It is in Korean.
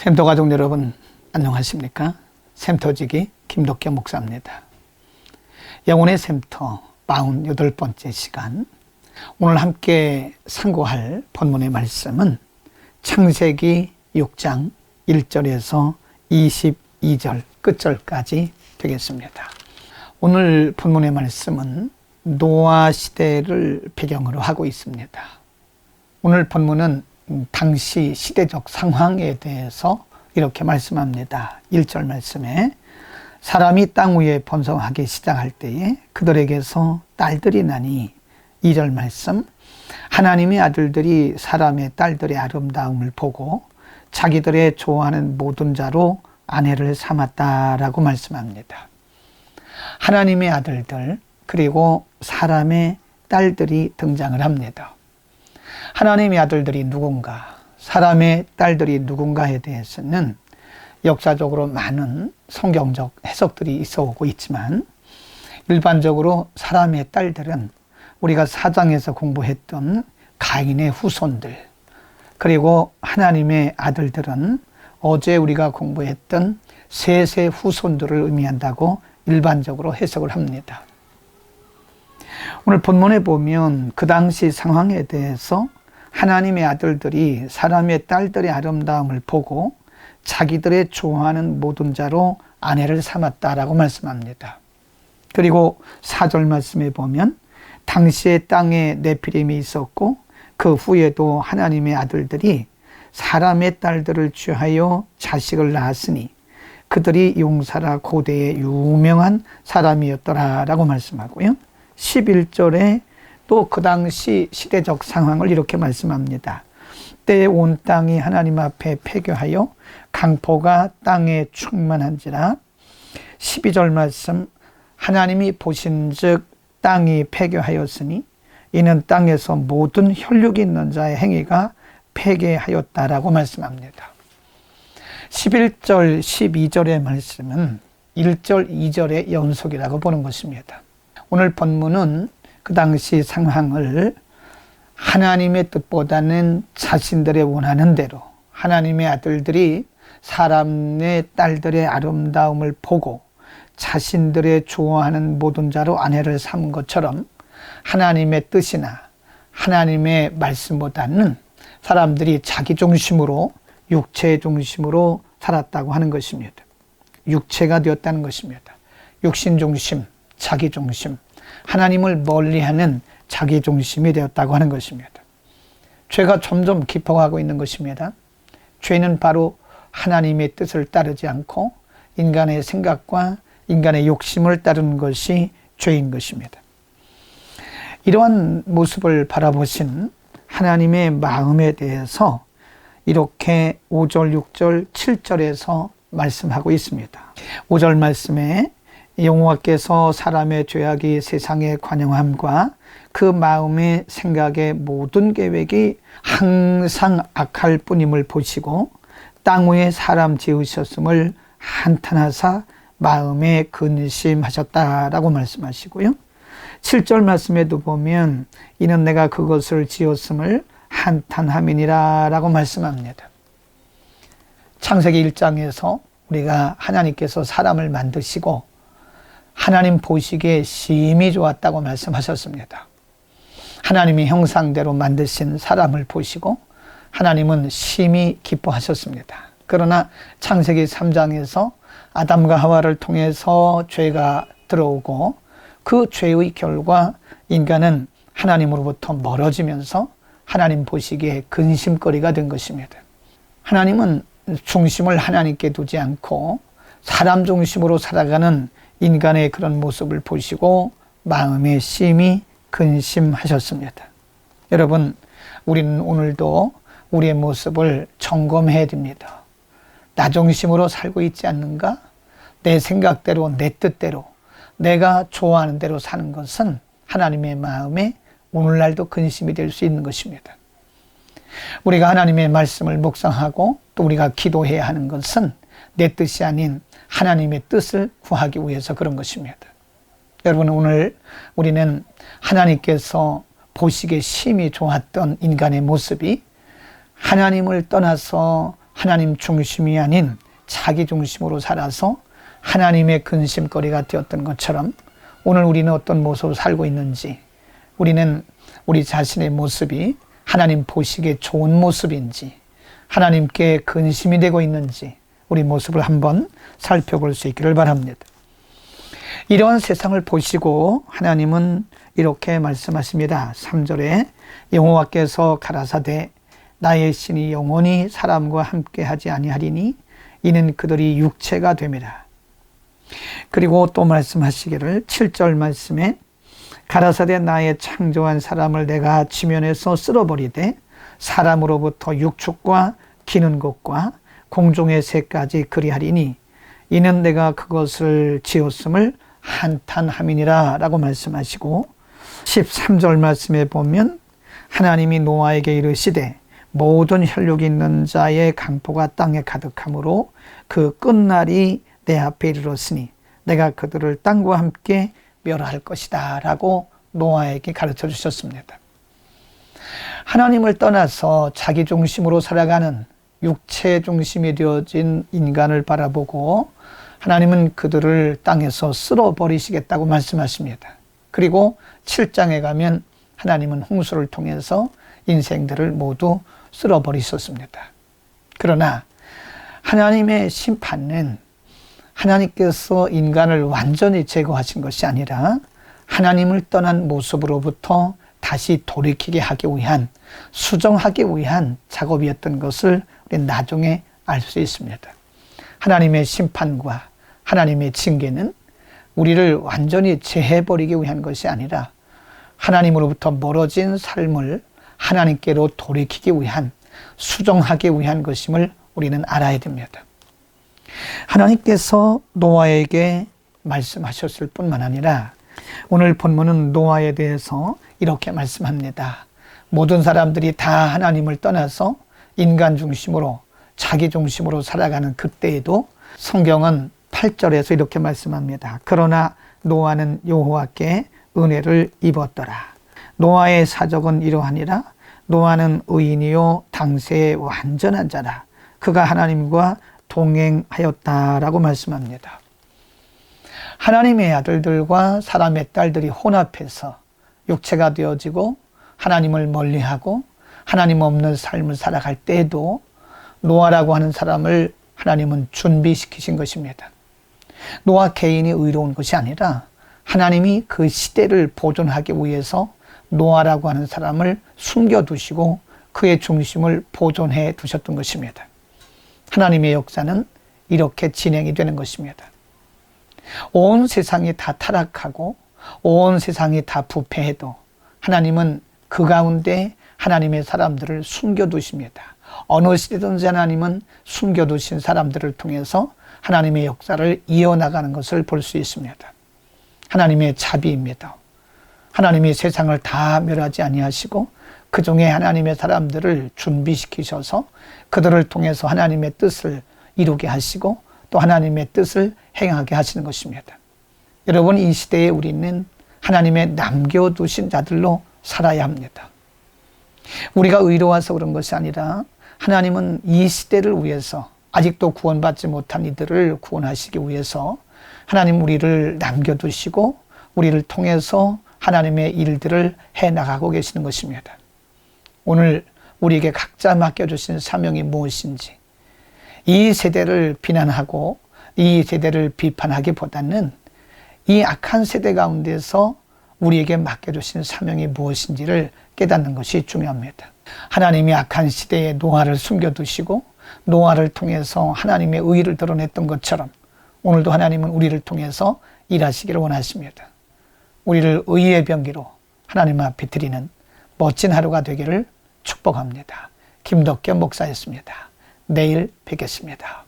샘터 가족 여러분 안녕하십니까? 샘터지기 김덕교 목사입니다. 영혼의 샘터 48번째 시간, 오늘 함께 상고할 본문의 말씀은 창세기 6장 1절에서 22절 끝절까지 되겠습니다. 오늘 본문의 말씀은 노아 시대를 배경으로 하고 있습니다. 오늘 본문은 당시 시대적 상황에 대해서 이렇게 말씀합니다. 1절 말씀에 사람이 땅 위에 번성하기 시작할 때에 그들에게서 딸들이 나니, 2절 말씀 하나님의 아들들이 사람의 딸들의 아름다움을 보고 자기들의 좋아하는 모든 자로 아내를 삼았다라고 말씀합니다. 하나님의 아들들 그리고 사람의 딸들이 등장을 합니다. 하나님의 아들들이 누군가, 사람의 딸들이 누군가에 대해서는 역사적으로 많은 성경적 해석들이 있어 오고 있지만, 일반적으로 사람의 딸들은 우리가 사장에서 공부했던 가인의 후손들, 그리고 하나님의 아들들은 어제 우리가 공부했던 셋의 후손들을 의미한다고 일반적으로 해석을 합니다. 오늘 본문에 보면 그 당시 상황에 대해서 하나님의 아들들이 사람의 딸들의 아름다움을 보고 자기들의 좋아하는 모든 자로 아내를 삼았다라고 말씀합니다. 그리고 4절 말씀에 보면 당시에 땅에 네피림이 있었고 그 후에도 하나님의 아들들이 사람의 딸들을 취하여 자식을 낳았으니 그들이 용사라 고대의 유명한 사람이었더라라고 말씀하고요. 11절에 또 그 당시 시대적 상황을 이렇게 말씀합니다. 때에 온 땅이 하나님 앞에 폐교하여 강포가 땅에 충만한지라. 12절 말씀 하나님이 보신즉 땅이 폐교하였으니 이는 땅에서 모든 혈육이 있는 자의 행위가 폐괴하였다라고 말씀합니다. 11절 12절의 말씀은 1절 2절의 연속이라고 보는 것입니다. 오늘 본문은 그 당시 상황을 하나님의 뜻보다는 자신들의 원하는 대로 하나님의 아들들이 사람의 딸들의 아름다움을 보고 자신들의 좋아하는 모든 자로 아내를 삼은 것처럼 하나님의 뜻이나 하나님의 말씀보다는 사람들이 자기 중심으로, 육체 중심으로 살았다고 하는 것입니다. 육체가 되었다는 것입니다. 육신 중심, 자기 중심, 하나님을 멀리하는 자기 중심이 되었다고 하는 것입니다. 죄가 점점 깊어가고 있는 것입니다. 죄는 바로 하나님의 뜻을 따르지 않고 인간의 생각과 인간의 욕심을 따르는 것이 죄인 것입니다. 이러한 모습을 바라보신 하나님의 마음에 대해서 이렇게 5절, 6절, 7절에서 말씀하고 있습니다. 5절 말씀에 여호와께서 사람의 죄악이 세상에 관영함과 그 마음의 생각의 모든 계획이 항상 악할 뿐임을 보시고 땅 위에 사람 지으셨음을 한탄하사 마음에 근심하셨다라고 말씀하시고요. 7절 말씀에도 보면 이는 내가 그것을 지었음을 한탄함이니라 라고 말씀합니다. 창세기 1장에서 우리가 하나님께서 사람을 만드시고 하나님 보시기에 심히 좋았다고 말씀하셨습니다. 하나님이 형상대로 만드신 사람을 보시고 하나님은 심히 기뻐하셨습니다. 그러나 창세기 3장에서 아담과 하와를 통해서 죄가 들어오고 그 죄의 결과 인간은 하나님으로부터 멀어지면서 하나님 보시기에 근심거리가 된 것입니다. 하나님은 중심을 하나님께 두지 않고 사람 중심으로 살아가는 인간의 그런 모습을 보시고 마음에 심히 근심하셨습니다. 여러분, 우리는 오늘도 우리의 모습을 점검해야 됩니다. 나 중심으로 살고 있지 않는가? 내 생각대로, 내 뜻대로, 내가 좋아하는 대로 사는 것은 하나님의 마음에 오늘날도 근심이 될 수 있는 것입니다. 우리가 하나님의 말씀을 묵상하고 또 우리가 기도해야 하는 것은 내 뜻이 아닌 하나님의 뜻을 구하기 위해서 그런 것입니다. 여러분, 오늘 우리는 하나님께서 보시기에 심히 좋았던 인간의 모습이 하나님을 떠나서 하나님 중심이 아닌 자기 중심으로 살아서 하나님의 근심거리가 되었던 것처럼 오늘 우리는 어떤 모습으로 살고 있는지, 우리는 우리 자신의 모습이 하나님 보시기에 좋은 모습인지, 하나님께 근심이 되고 있는지 우리 모습을 한번 살펴볼 수 있기를 바랍니다. 이러한 세상을 보시고 하나님은 이렇게 말씀하십니다. 3절에 여호와께서 가라사대 나의 신이 영원히 사람과 함께하지 아니하리니 이는 그들이 육체가 됨이라. 그리고 또 말씀하시기를 7절 말씀에 가라사대 나의 창조한 사람을 내가 지면에서 쓸어버리되 사람으로부터 육축과 기는 것과 공중의 새까지 그리하리니 이는 내가 그것을 지었음을 한탄함이니라 라고 말씀하시고 13절 말씀에 보면 하나님이 노아에게 이르시되 모든 혈육이 있는 자의 강포가 땅에 가득하므로 그 끝날이 내 앞에 이르렀으니 내가 그들을 땅과 함께 멸할 것이다 라고 노아에게 가르쳐 주셨습니다. 하나님을 떠나서 자기 중심으로 살아가는 육체 중심이 되어진 인간을 바라보고 하나님은 그들을 땅에서 쓸어버리시겠다고 말씀하십니다. 그리고 7장에 가면 하나님은 홍수를 통해서 인생들을 모두 쓸어버리셨습니다. 그러나 하나님의 심판은 하나님께서 인간을 완전히 제거하신 것이 아니라 하나님을 떠난 모습으로부터 다시 돌이키게 하기 위한, 수정하기 위한 작업이었던 것을 우리는 나중에 알 수 있습니다. 하나님의 심판과 하나님의 징계는 우리를 완전히 제해버리기 위한 것이 아니라 하나님으로부터 멀어진 삶을 하나님께로 돌이키기 위한, 수정하기 위한 것임을 우리는 알아야 됩니다. 하나님께서 노아에게 말씀하셨을 뿐만 아니라 오늘 본문은 노아에 대해서 이렇게 말씀합니다. 모든 사람들이 다 하나님을 떠나서 인간 중심으로, 자기 중심으로 살아가는 그때에도 성경은 8절에서 이렇게 말씀합니다. 그러나 노아는 여호와께 은혜를 입었더라. 노아의 사적은 이러하니라. 노아는 의인이요 당세의 완전한 자라. 그가 하나님과 동행하였다라고 말씀합니다. 하나님의 아들들과 사람의 딸들이 혼합해서 육체가 되어지고 하나님을 멀리하고 하나님 없는 삶을 살아갈 때에도 노아라고 하는 사람을 하나님은 준비시키신 것입니다. 노아 개인이 의로운 것이 아니라 하나님이 그 시대를 보존하기 위해서 노아라고 하는 사람을 숨겨두시고 그의 중심을 보존해 두셨던 것입니다. 하나님의 역사는 이렇게 진행이 되는 것입니다. 온 세상이 다 타락하고 온 세상이 다 부패해도 하나님은 그 가운데 하나님의 사람들을 숨겨두십니다. 어느 시대든지 하나님은 숨겨두신 사람들을 통해서 하나님의 역사를 이어나가는 것을 볼 수 있습니다. 하나님의 자비입니다. 하나님이 세상을 다 멸하지 아니하시고 그 중에 하나님의 사람들을 준비시키셔서 그들을 통해서 하나님의 뜻을 이루게 하시고 또 하나님의 뜻을 행하게 하시는 것입니다. 여러분, 이 시대에 우리는 하나님의 남겨두신 자들로 살아야 합니다. 우리가 의로워서 그런 것이 아니라 하나님은 이 시대를 위해서 아직도 구원받지 못한 이들을 구원하시기 위해서 하나님 우리를 남겨두시고 우리를 통해서 하나님의 일들을 해나가고 계시는 것입니다. 오늘 우리에게 각자 맡겨주신 사명이 무엇인지, 이 세대를 비난하고 이 세대를 비판하기보다는 이 악한 세대 가운데서 우리에게 맡겨주신 사명이 무엇인지를 깨닫는 것이 중요합니다. 하나님이 악한 시대에 노아를 숨겨두시고 노아를 통해서 하나님의 의를 드러냈던 것처럼 오늘도 하나님은 우리를 통해서 일하시기를 원하십니다. 우리를 의의 병기로 하나님 앞에 드리는 멋진 하루가 되기를 축복합니다. 김덕겸 목사였습니다. 내일 뵙겠습니다.